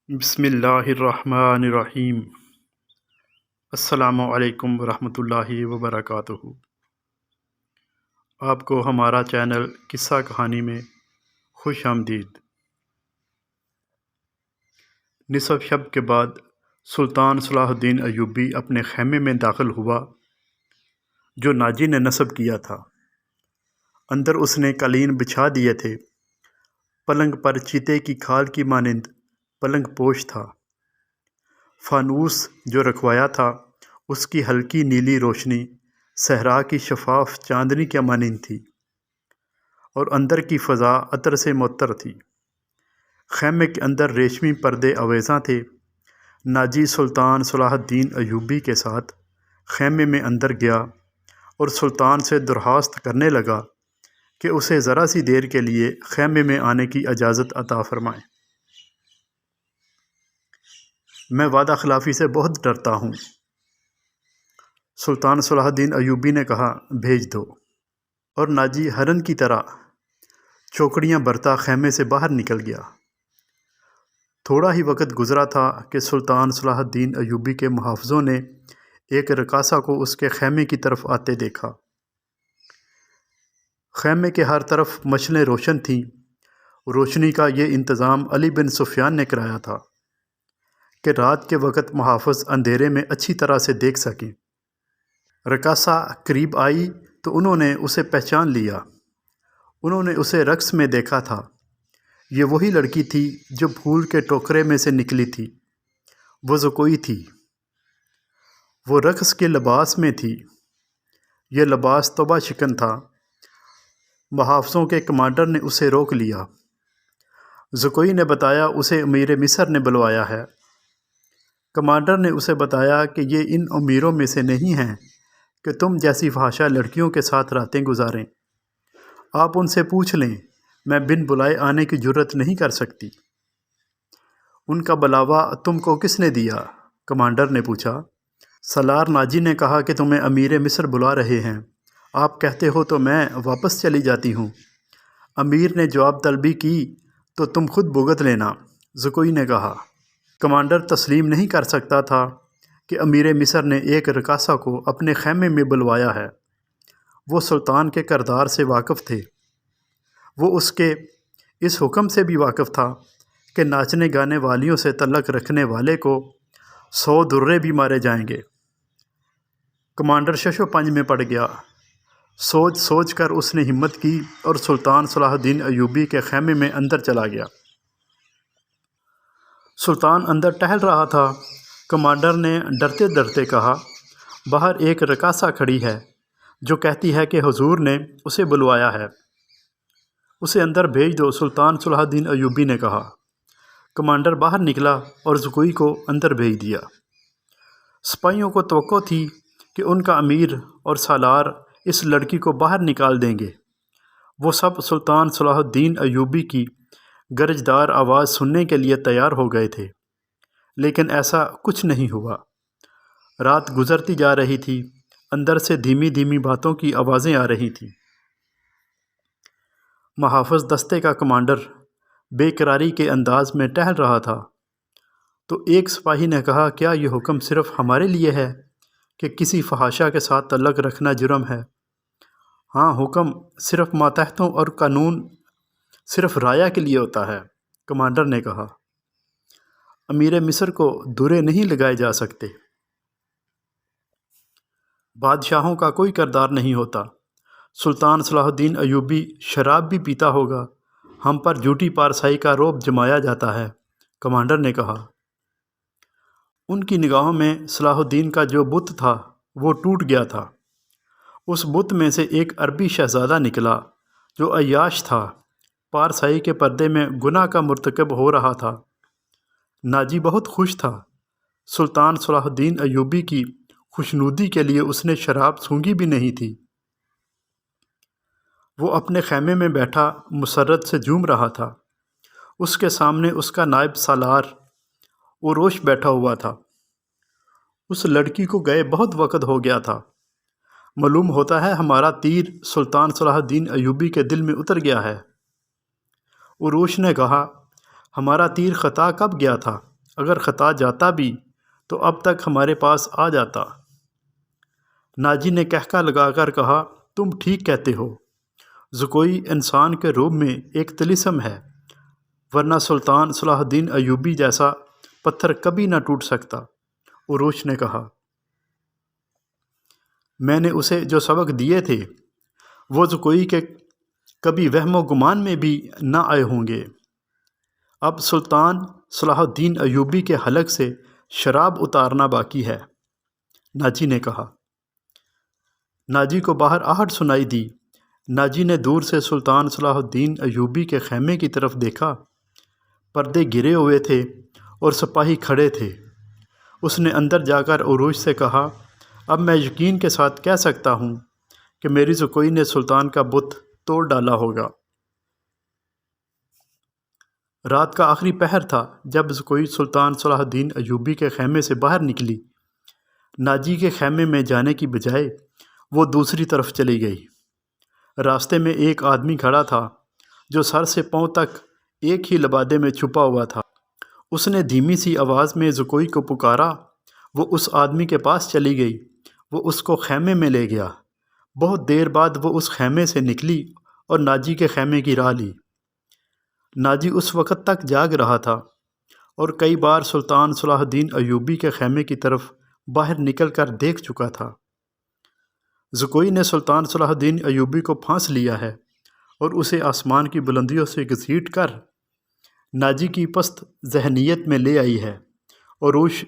بسم اللہ الرحمن الرحیم۔ السلام علیکم ورحمۃ اللہ وبرکاتہ۔ آپ کو ہمارا چینل قصہ کہانی میں خوش آمدید۔ نصف شب کے بعد سلطان صلاح الدین ایوبی اپنے خیمے میں داخل ہوا جو ناجی نے نصب کیا تھا۔ اندر اس نے قالین بچھا دیے تھے۔ پلنگ پر چیتے کی کھال کی مانند پلنگ پوش تھا۔ فانوس جو رکھوایا تھا اس کی ہلکی نیلی روشنی صحرا کی شفاف چاندنی کے مانند تھی، اور اندر کی فضا عطر سے معطر تھی۔ خیمے کے اندر ریشمی پردے آویزاں تھے۔ ناجی سلطان صلاح الدین ایوبی کے ساتھ خیمے میں اندر گیا اور سلطان سے درخواست کرنے لگا کہ اسے ذرا سی دیر کے لیے خیمے میں آنے کی اجازت عطا فرمائیں۔ میں وعدہ خلافی سے بہت ڈرتا ہوں۔ سلطان صلاح الدین ایوبی نے کہا، بھیج دو۔ اور ناجی ہرن کی طرح چوکڑیاں برتا خیمے سے باہر نکل گیا۔ تھوڑا ہی وقت گزرا تھا کہ سلطان صلاح الدین ایوبی کے محافظوں نے ایک رقاصہ کو اس کے خیمے کی طرف آتے دیکھا۔ خیمے کے ہر طرف مشعلیں روشن تھیں۔ روشنی کا یہ انتظام علی بن سفیان نے کرایا تھا کہ رات کے وقت محافظ اندھیرے میں اچھی طرح سے دیکھ سکیں۔ رقاصہ قریب آئی تو انہوں نے اسے پہچان لیا۔ انہوں نے اسے رقص میں دیکھا تھا۔ یہ وہی لڑکی تھی جو پھول کے ٹوکرے میں سے نکلی تھی۔ وہ زکوئی تھی۔ وہ رقص کے لباس میں تھی۔ یہ لباس توبہ شکن تھا۔ محافظوں کے کمانڈر نے اسے روک لیا۔ زکوئی نے بتایا اسے امیر مصر نے بلوایا ہے۔ کمانڈر نے اسے بتایا کہ یہ ان امیروں میں سے نہیں ہیں کہ تم جیسی فحاشہ لڑکیوں کے ساتھ راتیں گزاریں۔ آپ ان سے پوچھ لیں، میں بن بلائے آنے کی جرت نہیں کر سکتی۔ ان کا بلاوا تم کو کس نے دیا؟ کمانڈر نے پوچھا۔ سالار ناجی نے کہا کہ تمہیں امیر مصر بلا رہے ہیں۔ آپ کہتے ہو تو میں واپس چلی جاتی ہوں۔ امیر نے جواب طلبی کی تو تم خود بھگت لینا، زکوئی نے کہا۔ کمانڈر تسلیم نہیں کر سکتا تھا کہ امیر مصر نے ایک رقاصہ کو اپنے خیمے میں بلوایا ہے۔ وہ سلطان کے کردار سے واقف تھے۔ وہ اس کے اس حکم سے بھی واقف تھا کہ ناچنے گانے والیوں سے تعلق رکھنے والے کو 100 درے بھی مارے جائیں گے۔ کمانڈر شش و پنج میں پڑ گیا۔ سوچ سوچ کر اس نے ہمت کی اور سلطان صلاح الدین ایوبی کے خیمے میں اندر چلا گیا۔ سلطان اندر ٹہل رہا تھا۔ کمانڈر نے ڈرتے ڈرتے کہا، باہر ایک رقاصہ کھڑی ہے جو کہتی ہے کہ حضور نے اسے بلوایا ہے۔ اسے اندر بھیج دو، سلطان صلاح الدین ایوبی نے کہا۔ کمانڈر باہر نکلا اور زکوئی کو اندر بھیج دیا۔ سپاہیوں کو توقع تھی کہ ان کا امیر اور سالار اس لڑکی کو باہر نکال دیں گے۔ وہ سب سلطان صلاح الدین ایوبی کی گرجدار آواز سننے کے لیے تیار ہو گئے تھے، لیکن ایسا کچھ نہیں ہوا۔ رات گزرتی جا رہی تھی۔ اندر سے دھیمی دھیمی باتوں کی آوازیں آ رہی تھیں۔ محافظ دستے کا کمانڈر بے قراری کے انداز میں ٹہل رہا تھا، تو ایک سپاہی نے کہا، کیا یہ حکم صرف ہمارے لیے ہے کہ کسی فحاشہ کے ساتھ تعلق رکھنا جرم ہے؟ ہاں، حکم صرف ماتحتوں اور قانون صرف رایا کے لیے ہوتا ہے، کمانڈر نے کہا۔ امیر مصر کو درے نہیں لگائے جا سکتے۔ بادشاہوں کا کوئی کردار نہیں ہوتا۔ سلطان صلاح الدین ایوبی شراب بھی پیتا ہوگا۔ ہم پر جھوٹی پارسائی کا رعب جمایا جاتا ہے، کمانڈر نے کہا۔ ان کی نگاہوں میں صلاح الدین کا جو بت تھا وہ ٹوٹ گیا تھا۔ اس بت میں سے ایک عربی شہزادہ نکلا جو عیاش تھا، پارسائی کے پردے میں گناہ کا مرتکب ہو رہا تھا۔ ناجی بہت خوش تھا۔ سلطان صلاح الدین ایوبی کی خوشنودی کے لیے اس نے شراب سونگھی بھی نہیں تھی۔ وہ اپنے خیمے میں بیٹھا مسرت سے جھوم رہا تھا۔ اس کے سامنے اس کا نائب سالار اوروش بیٹھا ہوا تھا۔ اس لڑکی کو گئے بہت وقت ہو گیا تھا۔ معلوم ہوتا ہے ہمارا تیر سلطان صلاح الدین ایوبی کے دل میں اتر گیا ہے۔ اوروش نے کہا، ہمارا تیر خطا کب گیا تھا؟ اگر خطا جاتا بھی تو اب تک ہمارے پاس آ جاتا۔ ناجی نے کہکا لگا کر کہا، تم ٹھیک کہتے ہو، زکوئی انسان کے روح میں ایک طلسم ہے، ورنہ سلطان صلاح الدین ایوبی جیسا پتھر کبھی نہ ٹوٹ سکتا۔ عروش نے کہا، میں نے اسے جو سبق دیے تھے وہ زکوئی کے کبھی وہم و گمان میں بھی نہ آئے ہوں گے۔ اب سلطان صلاح الدین ایوبی کے حلق سے شراب اتارنا باقی ہے، ناجی نے کہا۔ ناجی کو باہر آہٹ سنائی دی۔ ناجی نے دور سے سلطان صلاح الدین ایوبی کے خیمے کی طرف دیکھا۔ پردے گرے ہوئے تھے اور سپاہی کھڑے تھے۔ اس نے اندر جا کر عروش سے کہا، اب میں یقین کے ساتھ کہہ سکتا ہوں کہ میری زکوئی نے سلطان کا بت توڑ ڈالا ہوگا۔ رات کا آخری پہر تھا جب زکوئی سلطان صلاح الدین ایوبی کے خیمے سے باہر نکلی۔ ناجی کے خیمے میں جانے کی بجائے وہ دوسری طرف چلی گئی۔ راستے میں ایک آدمی کھڑا تھا جو سر سے پاؤں تک ایک ہی لبادے میں چھپا ہوا تھا۔ اس نے دھیمی سی آواز میں زکوئی کو پکارا۔ وہ اس آدمی کے پاس چلی گئی۔ وہ اس کو خیمے میں لے گیا۔ بہت دیر بعد وہ اس خیمے سے نکلی اور ناجی کے خیمے کی راہ لی۔ ناجی اس وقت تک جاگ رہا تھا اور کئی بار سلطان صلاح الدین ایوبی کے خیمے کی طرف باہر نکل کر دیکھ چکا تھا۔ زکوئی نے سلطان صلاح الدین ایوبی کو پھانس لیا ہے اور اسے آسمان کی بلندیوں سے گھسیٹ کر ناجی کی پست ذہنیت میں لے آئی ہے۔ عروش،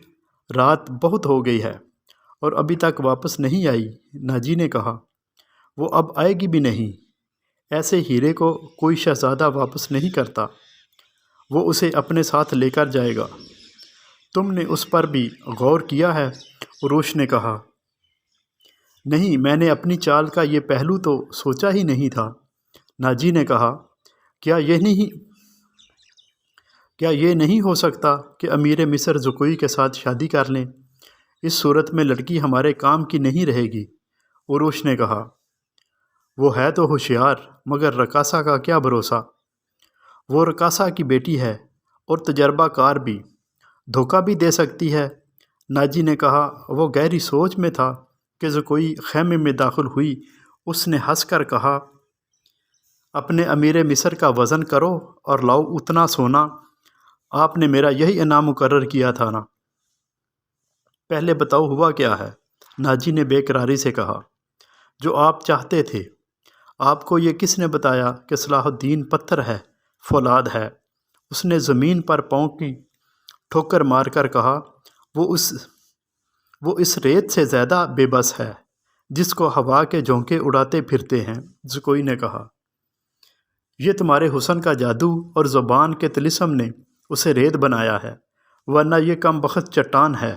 رات بہت ہو گئی ہے اور ابھی تک واپس نہیں آئی، ناجی نے کہا۔ وہ اب آئے گی بھی نہیں۔ ایسے ہیرے کو کوئی شہزادہ واپس نہیں کرتا، وہ اسے اپنے ساتھ لے کر جائے گا۔ تم نے اس پر بھی غور کیا ہے؟ عروش نے کہا۔ نہیں، میں نے اپنی چال کا یہ پہلو تو سوچا ہی نہیں تھا، ناجی نے کہا۔ کیا یہ نہیں ہو سکتا کہ امیر مصر زکوئی کے ساتھ شادی کر لیں؟ اس صورت میں لڑکی ہمارے کام کی نہیں رہے گی، عروش نے کہا۔ وہ ہے تو ہوشیار، مگر رقاصہ کا کیا بھروسہ؟ وہ رقاصہ کی بیٹی ہے اور تجربہ کار بھی، دھوکہ بھی دے سکتی ہے، ناجی نے کہا۔ وہ گہری سوچ میں تھا کہ زکوئی خیمے میں داخل ہوئی۔ اس نے ہنس کر کہا، اپنے امیر مصر کا وزن کرو اور لاؤ اتنا سونا، آپ نے میرا یہی انعام مقرر کیا تھا نا؟ پہلے بتاؤ ہوا کیا ہے؟ ناجی نے بے قراری سے کہا۔ جو آپ چاہتے تھے۔ آپ کو یہ کس نے بتایا کہ صلاح الدین پتھر ہے، فولاد ہے؟ اس نے زمین پر پاؤں کی ٹھوکر مار کر کہا، وہ اس ریت سے زیادہ بے بس ہے جس کو ہوا کے جھونکے اڑاتے پھرتے ہیں، زکوئی نے کہا۔ یہ تمہارے حسن کا جادو اور زبان کے طلسم نے اسے ریت بنایا ہے، ورنہ یہ کم بخت چٹان ہے،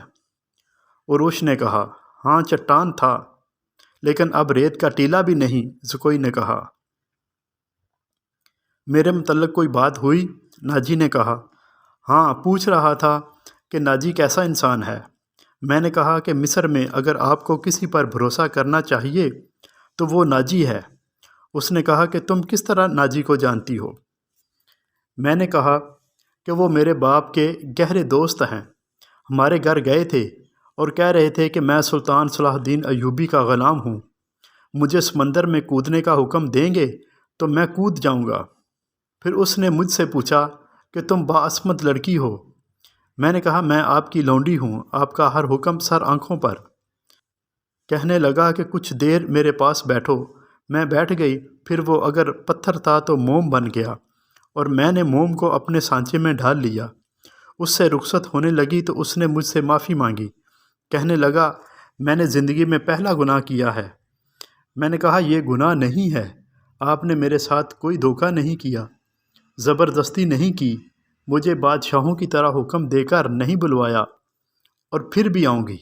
عروش نے کہا۔ ہاں، چٹان تھا، لیکن اب ریت کا ٹیلا بھی نہیں، زکوئی نے کہا۔ میرے متعلق کوئی بات ہوئی؟ ناجی نے کہا۔ ہاں، پوچھ رہا تھا کہ ناجی کیسا انسان ہے۔ میں نے کہا کہ مصر میں اگر آپ کو کسی پر بھروسہ کرنا چاہیے تو وہ ناجی ہے۔ اس نے کہا کہ تم کس طرح ناجی کو جانتی ہو؟ میں نے کہا کہ وہ میرے باپ کے گہرے دوست ہیں، ہمارے گھر گئے تھے اور کہہ رہے تھے کہ میں سلطان صلاح الدین ایوبی کا غلام ہوں، مجھے سمندر میں کودنے کا حکم دیں گے تو میں کود جاؤں گا۔ پھر اس نے مجھ سے پوچھا کہ تم باعصمت لڑکی ہو۔ میں نے کہا میں آپ کی لونڈی ہوں، آپ کا ہر حکم سر آنکھوں پر۔ کہنے لگا کہ کچھ دیر میرے پاس بیٹھو۔ میں بیٹھ گئی، پھر وہ اگر پتھر تھا تو موم بن گیا اور میں نے موم کو اپنے سانچے میں ڈال لیا۔ اس سے رخصت ہونے لگی تو اس نے مجھ سے معافی مانگی۔ کہنے لگا میں نے زندگی میں پہلا گناہ کیا ہے۔ میں نے کہا یہ گناہ نہیں ہے، آپ نے میرے ساتھ کوئی دھوکہ نہیں کیا، زبردستی نہیں کی، مجھے بادشاہوں کی طرح حکم دے کر نہیں بلوایا، اور پھر بھی آؤں گی۔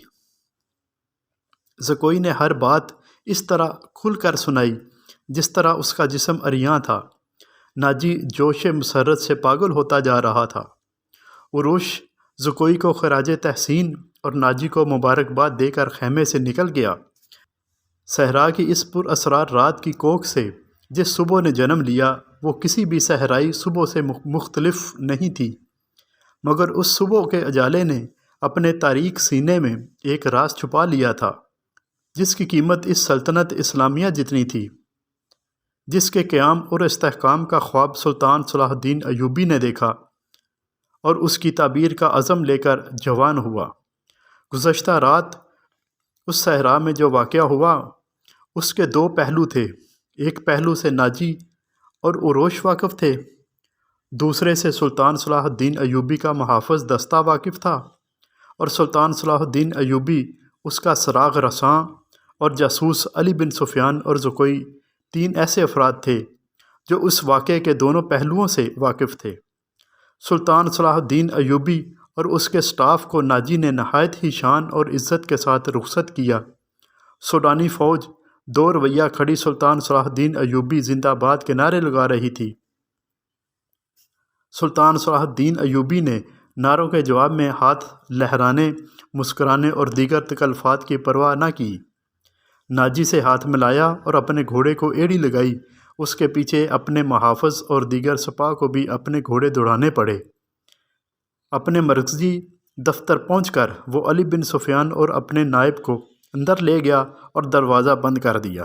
زکوئی نے ہر بات اس طرح کھل کر سنائی جس طرح اس کا جسم عریاں تھا۔ ناجی جوش مسرت سے پاگل ہوتا جا رہا تھا۔ عروش زکوئی کو خراج تحسین اور ناجی کو مبارکباد دے کر خیمے سے نکل گیا۔ صحرا کی اس پر اسرار رات کی کوکھ سے جس صبح نے جنم لیا وہ کسی بھی صحرائی صبح سے مختلف نہیں تھی۔ مگر اس صبح کے اجالے نے اپنے تاریک سینے میں ایک راز چھپا لیا تھا جس کی قیمت اس سلطنت اسلامیہ جتنی تھی، جس کے قیام اور استحکام کا خواب سلطان صلاح الدین ایوبی نے دیکھا اور اس کی تعبیر کا عزم لے کر جوان ہوا۔ گزشتہ رات اس صحرا میں جو واقعہ ہوا اس کے دو پہلو تھے، ایک پہلو سے ناجی اور عروش واقف تھے، دوسرے سے سلطان صلاح الدین ایوبی کا محافظ دستہ واقف تھا، اور سلطان صلاح الدین ایوبی اس کا سراغ رساں اور جاسوس علی بن سفیان اور زکوئی، تین ایسے افراد تھے جو اس واقعے کے دونوں پہلوؤں سے واقف تھے۔ سلطان صلاح الدین ایوبی اور اس کے سٹاف کو ناجی نے نہایت ہی شان اور عزت کے ساتھ رخصت کیا۔ سوڈانی فوج دو رویہ کھڑی سلطان صلاح الدین ایوبی زندہ باد کے نعرے لگا رہی تھی۔ سلطان صلاح الدین ایوبی نے نعروں کے جواب میں ہاتھ لہرانے، مسکرانے اور دیگر تکلفات کی پرواہ نہ کی۔ ناجی سے ہاتھ ملایا اور اپنے گھوڑے کو ایڑی لگائی۔ اس کے پیچھے اپنے محافظ اور دیگر سپاہ کو بھی اپنے گھوڑے دوڑانے پڑے۔ اپنے مرکزی دفتر پہنچ کر وہ علی بن سفیان اور اپنے نائب کو اندر لے گیا اور دروازہ بند کر دیا۔